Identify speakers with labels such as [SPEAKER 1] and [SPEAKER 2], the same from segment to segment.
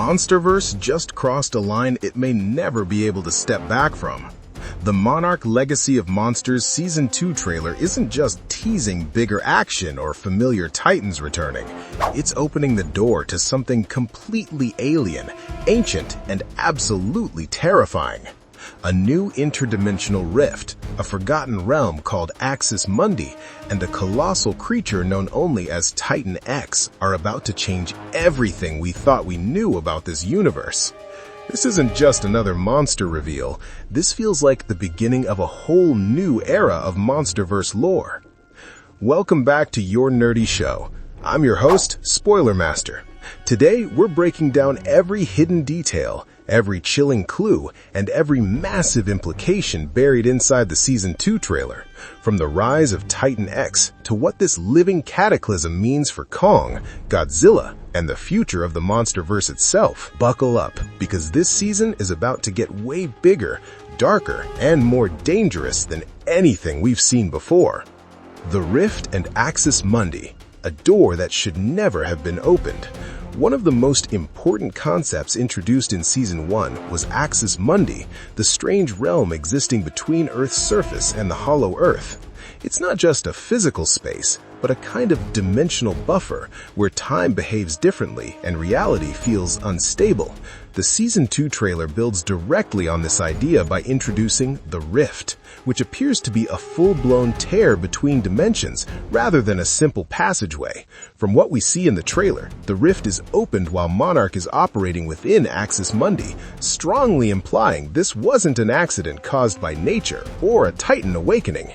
[SPEAKER 1] MonsterVerse just crossed a line it may never be able to step back from. The Monarch Legacy of Monsters Season 2 trailer isn't just teasing bigger action or familiar titans returning. It's opening the door to something completely alien, ancient, and absolutely terrifying. A new interdimensional rift, a forgotten realm called Axis Mundi, and a colossal creature known only as Titan X are about to change everything we thought we knew about this universe. This isn't just another monster reveal. This feels like the beginning of a whole new era of MonsterVerse lore. Welcome back to Your Nerdy Show. I'm your host, Spoiler Master. Today, we're breaking down every hidden detail, every chilling clue, and every massive implication buried inside the Season 2 trailer. From the rise of Titan X to what this living cataclysm means for Kong, Godzilla, and the future of the MonsterVerse itself. Buckle up, because this season is about to get way bigger, darker, and more dangerous than anything we've seen before. The Rift and Axis Mundi, a door that should never have been opened. One of the most important concepts introduced in Season 1 was Axis Mundi, the strange realm existing between Earth's surface and the hollow Earth. It's not just a physical space, but a kind of dimensional buffer where time behaves differently and reality feels unstable. The Season 2 trailer builds directly on this idea by introducing the Rift, which appears to be a full-blown tear between dimensions rather than a simple passageway. From what we see in the trailer, the Rift is opened while Monarch is operating within Axis Mundi, strongly implying this wasn't an accident caused by nature or a Titan awakening.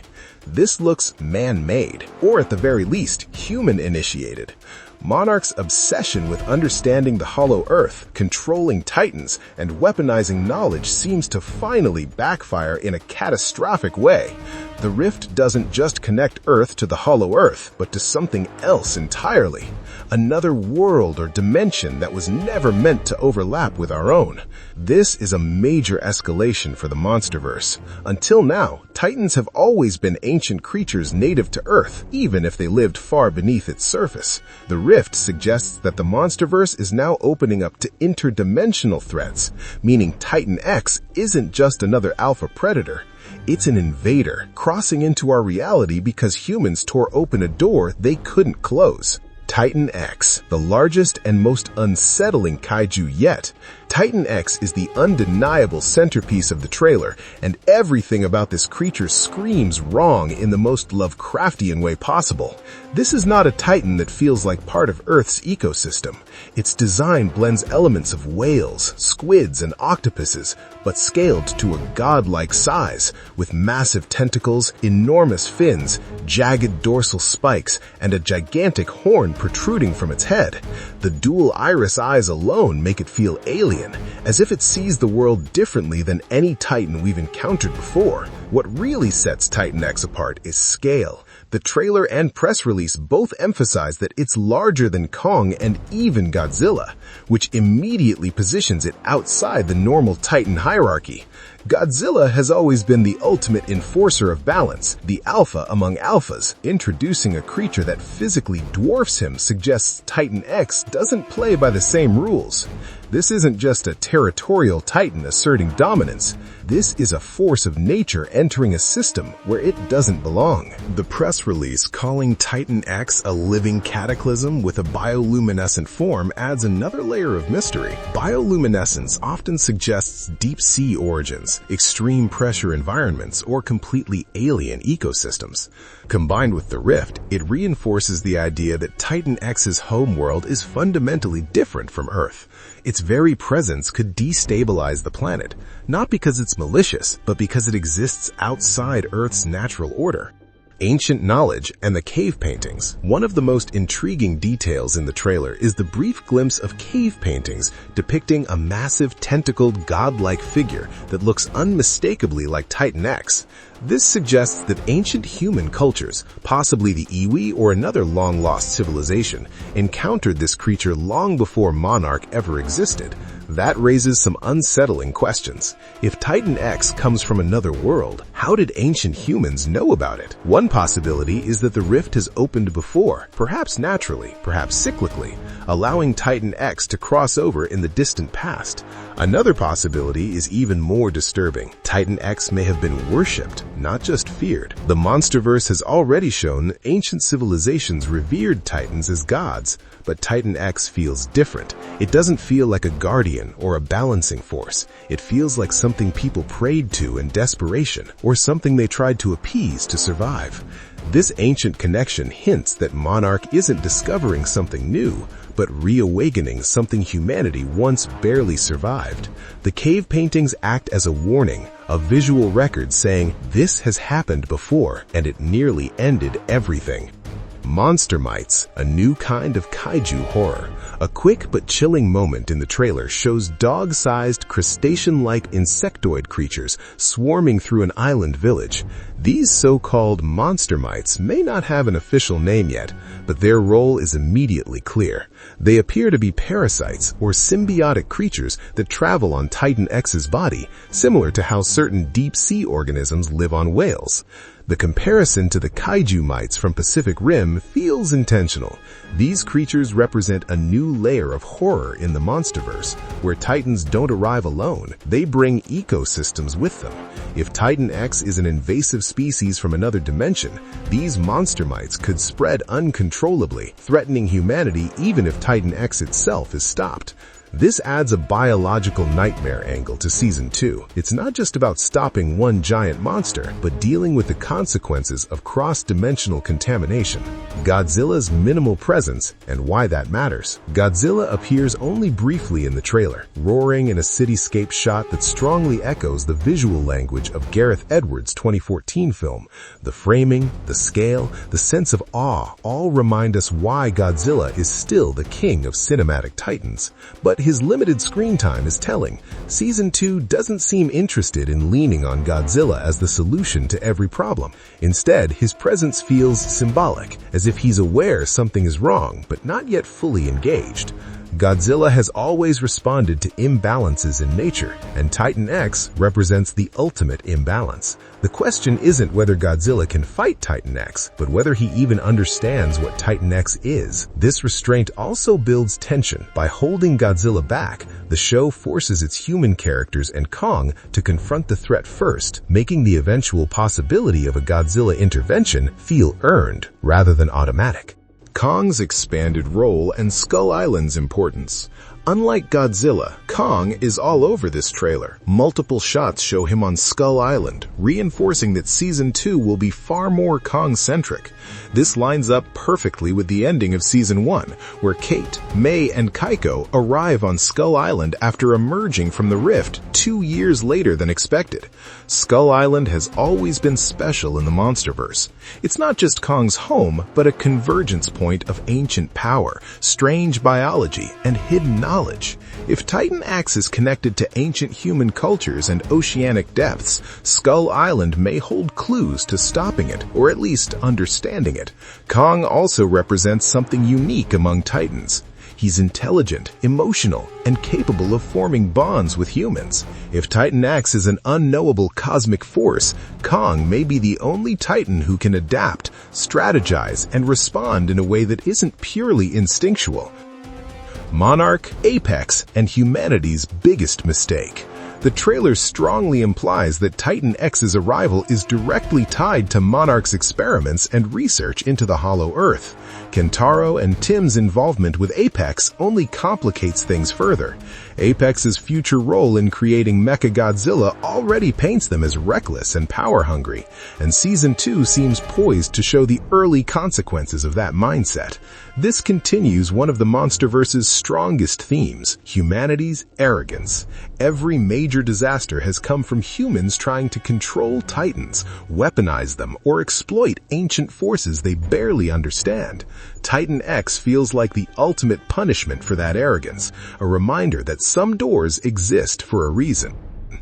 [SPEAKER 1] This looks man-made, or at the very least, human-initiated. Monarch's obsession with understanding the hollow Earth, controlling Titans, and weaponizing knowledge seems to finally backfire in a catastrophic way. The Rift doesn't just connect Earth to the hollow Earth, but to something else entirely. Another world or dimension that was never meant to overlap with our own. This is a major escalation for the MonsterVerse. Until now, Titans have always been ancient creatures native to Earth, even if they lived far beneath its surface. The Rift suggests that the MonsterVerse is now opening up to interdimensional threats, meaning Titan X isn't just another alpha predator. It's an invader, crossing into our reality because humans tore open a door they couldn't close. Titan X, the largest and most unsettling kaiju yet. Titan X is the undeniable centerpiece of the trailer, and everything about this creature screams wrong in the most Lovecraftian way possible. This is not a Titan that feels like part of Earth's ecosystem. Its design blends elements of whales, squids, and octopuses, but scaled to a godlike size, with massive tentacles, enormous fins, jagged dorsal spikes, and a gigantic horn protruding from its head. The dual iris eyes alone make it feel alien, as if it sees the world differently than any Titan we've encountered before. What really sets Titan X apart is scale. The trailer and press release both emphasize that it's larger than Kong and even Godzilla, which immediately positions it outside the normal Titan hierarchy. Godzilla has always been the ultimate enforcer of balance, the alpha among alphas. Introducing a creature that physically dwarfs him suggests Titan X doesn't play by the same rules. This isn't just a territorial Titan asserting dominance. This is a force of nature entering a system where it doesn't belong. The press release calling Titan X a living cataclysm with a bioluminescent form adds another layer of mystery. Bioluminescence often suggests deep-sea origins, extreme pressure environments, or completely alien ecosystems. Combined with the Rift, it reinforces the idea that Titan X's homeworld is fundamentally different from Earth. Its very presence could destabilize the planet, not because it's malicious, but because it exists outside Earth's natural order. Ancient knowledge and the cave paintings. One of the most intriguing details in the trailer is the brief glimpse of cave paintings depicting a massive tentacled godlike figure that looks unmistakably like Titan X. This suggests that ancient human cultures, possibly the Iwi or another long-lost civilization, encountered this creature long before Monarch ever existed. That raises some unsettling questions. If Titan X comes from another world, how How did ancient humans know about it? One possibility is that the rift has opened before, perhaps naturally, perhaps cyclically, allowing Titan X to cross over in the distant past. Another possibility is even more disturbing. Titan X may have been worshipped, not just feared. The MonsterVerse has already shown ancient civilizations revered Titans as gods, but Titan X feels different. It doesn't feel like a guardian or a balancing force. It feels like something people prayed to in desperation, or something they tried to appease to survive. This ancient connection hints that Monarch isn't discovering something new, but reawakening something humanity once barely survived. The cave paintings act as a warning, a visual record saying this has happened before and it nearly ended everything. Monster Mites, a new kind of kaiju horror. A quick but chilling moment in the trailer shows dog-sized, crustacean-like insectoid creatures swarming through an island village. These so-called monster mites may not have an official name yet, but their role is immediately clear. They appear to be parasites or symbiotic creatures that travel on Titan X's body, similar to how certain deep-sea organisms live on whales. The comparison to the kaiju mites from Pacific Rim feels intentional. These creatures represent a new layer of horror in the MonsterVerse, where Titans don't arrive alone, they bring ecosystems with them. If Titan X is an invasive species from another dimension, these monster mites could spread uncontrollably, threatening humanity even if Titan X itself is stopped. This adds a biological nightmare angle to Season 2. It's not just about stopping one giant monster, but dealing with the consequences of cross-dimensional contamination. Godzilla's minimal presence and why that matters. Godzilla appears only briefly in the trailer, roaring in a cityscape shot that strongly echoes the visual language of Gareth Edwards' 2014 film. The framing, the scale, the sense of awe all remind us why Godzilla is still the king of cinematic titans. But his limited screen time is telling. Season 2 doesn't seem interested in leaning on Godzilla as the solution to every problem. Instead, his presence feels symbolic, as if he's aware something is wrong, but not yet fully engaged. Godzilla has always responded to imbalances in nature, and Titan X represents the ultimate imbalance. The question isn't whether Godzilla can fight Titan X, but whether he even understands what Titan X is. This restraint also builds tension. By holding Godzilla back, the show forces its human characters and Kong to confront the threat first, making the eventual possibility of a Godzilla intervention feel earned rather than automatic. Kong's expanded role and Skull Island's importance. Unlike Godzilla, Kong is all over this trailer. Multiple shots show him on Skull Island, reinforcing that Season 2 will be far more Kong-centric. This lines up perfectly with the ending of Season 1, where Kate, May, and Kaiko arrive on Skull Island after emerging from the rift 2 years later than expected. Skull Island has always been special in the MonsterVerse. It's not just Kong's home, but a convergence point of ancient power, strange biology, and hidden knowledge. If Titan X is connected to ancient human cultures and oceanic depths, Skull Island may hold clues to stopping it, or at least understanding it. Kong also represents something unique among Titans. He's intelligent, emotional, and capable of forming bonds with humans. If Titan X is an unknowable cosmic force, Kong may be the only Titan who can adapt, strategize, and respond in a way that isn't purely instinctual. Monarch, Apex, and humanity's biggest mistake. The trailer strongly implies that Titan X's arrival is directly tied to Monarch's experiments and research into the Hollow Earth. Kentaro and Tim's involvement with Apex only complicates things further. Apex's future role in creating Mechagodzilla already paints them as reckless and power-hungry, and Season 2 seems poised to show the early consequences of that mindset. This continues one of the MonsterVerse's strongest themes, humanity's arrogance. Every major disaster has come from humans trying to control Titans, weaponize them, or exploit ancient forces they barely understand. Titan X feels like the ultimate punishment for that arrogance, a reminder that some doors exist for a reason.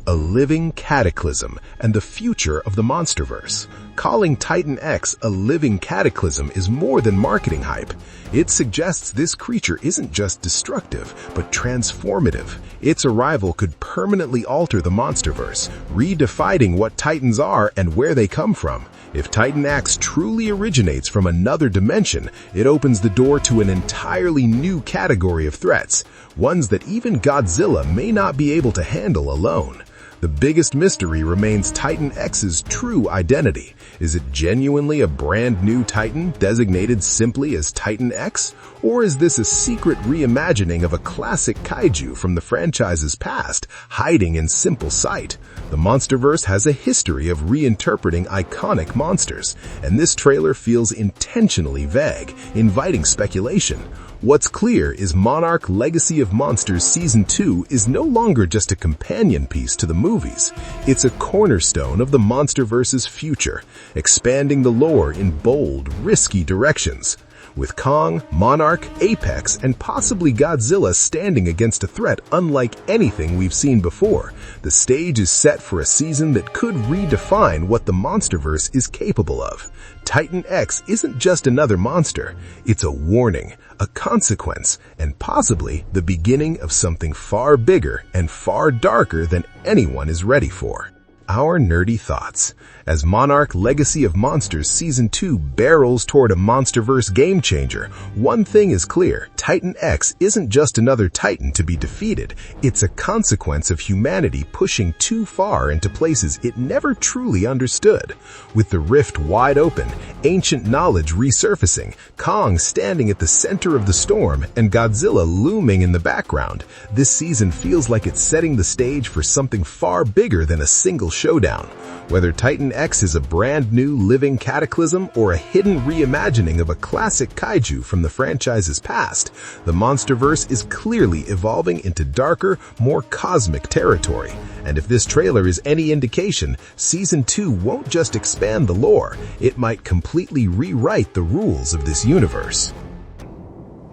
[SPEAKER 1] a living cataclysm and the future of the MonsterVerse. Calling Titan X a living cataclysm is more than marketing hype. It suggests this creature isn't just destructive, but transformative. Its arrival could permanently alter the MonsterVerse, redefining what Titans are and where they come from. If Titan X truly originates from another dimension, it opens the door to an entirely new category of threats, ones that even Godzilla may not be able to handle alone. The biggest mystery remains Titan X's true identity. Is it genuinely a brand new Titan designated simply as Titan X? Or is this a secret reimagining of a classic kaiju from the franchise's past, hiding in simple sight? The MonsterVerse has a history of reinterpreting iconic monsters, and this trailer feels intentionally vague, inviting speculation. What's clear is Monarch Legacy of Monsters Season 2 is no longer just a companion piece to the movies. It's a cornerstone of the MonsterVerse's future, expanding the lore in bold, risky directions. With Kong, Monarch, Apex, and possibly Godzilla standing against a threat unlike anything we've seen before, the stage is set for a season that could redefine what the MonsterVerse is capable of. Titan X isn't just another monster, it's a warning, a consequence, and possibly the beginning of something far bigger and far darker than anyone is ready for. Our nerdy thoughts. As Monarch Legacy of Monsters Season 2 barrels toward a MonsterVerse game-changer, one thing is clear: Titan X isn't just another Titan to be defeated, it's a consequence of humanity pushing too far into places it never truly understood. With the rift wide open, ancient knowledge resurfacing, Kong standing at the center of the storm, and Godzilla looming in the background, this season feels like it's setting the stage for something far bigger than a single showdown. Whether Titan X is a brand new living cataclysm or a hidden reimagining of a classic kaiju from the franchise's past, the MonsterVerse is clearly evolving into darker, more cosmic territory. And if this trailer is any indication, Season 2 won't just expand the lore, it might completely rewrite the rules of this universe.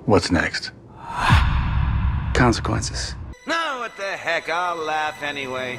[SPEAKER 2] What's next? Consequences.
[SPEAKER 3] No, what the heck, I'll laugh anyway.